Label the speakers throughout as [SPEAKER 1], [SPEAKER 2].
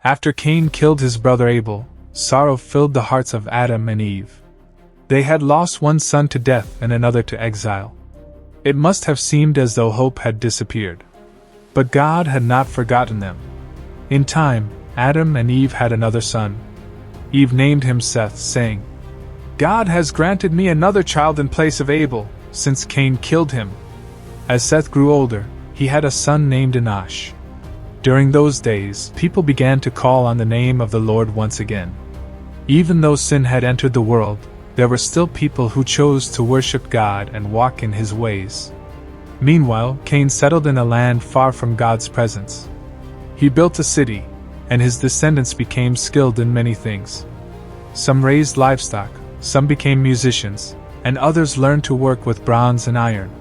[SPEAKER 1] After Cain killed his brother Abel, sorrow filled the hearts of Adam and Eve. They had lost one son to death and another to exile. It must have seemed as though hope had disappeared. But God had not forgotten them. In time, Adam and Eve had another son. Eve named him Seth, saying, "God has granted me another child in place of Abel, since Cain killed him." As Seth grew older, he had a son named Enosh. During those days, people began to call on the name of the Lord once again. Even though sin had entered the world, there were still people who chose to worship God and walk in His ways. Meanwhile, Cain settled in a land far from God's presence. He built a city, and his descendants became skilled in many things. Some raised livestock, some became musicians, and others learned to work with bronze and iron.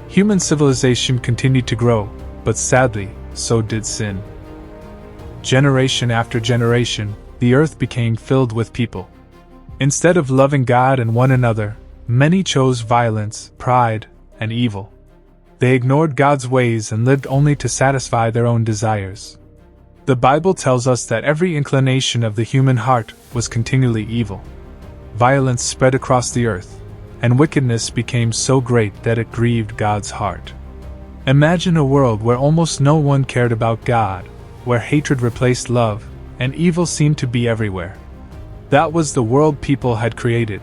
[SPEAKER 1] Human civilization continued to grow, but sadly, so did sin. Generation after generation, the earth became filled with people. Instead of loving God and one another, many chose violence, pride, and evil. They ignored God's ways and lived only to satisfy their own desires. The Bible tells us that every inclination of the human heart was continually evil. Violence spread across the earth, and wickedness became so great that it grieved God's heart. Imagine a world where almost no one cared about God, where hatred replaced love, and evil seemed to be everywhere. That was the world people had created.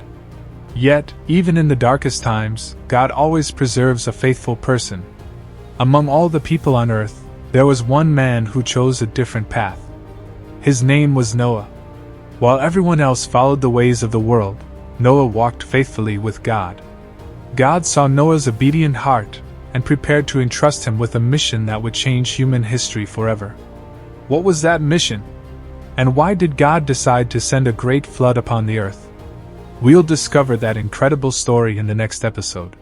[SPEAKER 1] Yet, even in the darkest times, God always preserves a faithful person. Among all the people on earth, there was one man who chose a different path. His name was Noah. While everyone else followed the ways of the world, Noah walked faithfully with God. God saw Noah's obedient heart and prepared to entrust him with a mission that would change human history forever. What was that mission? And why did God decide to send a great flood upon the earth? We'll discover that incredible story in the next episode.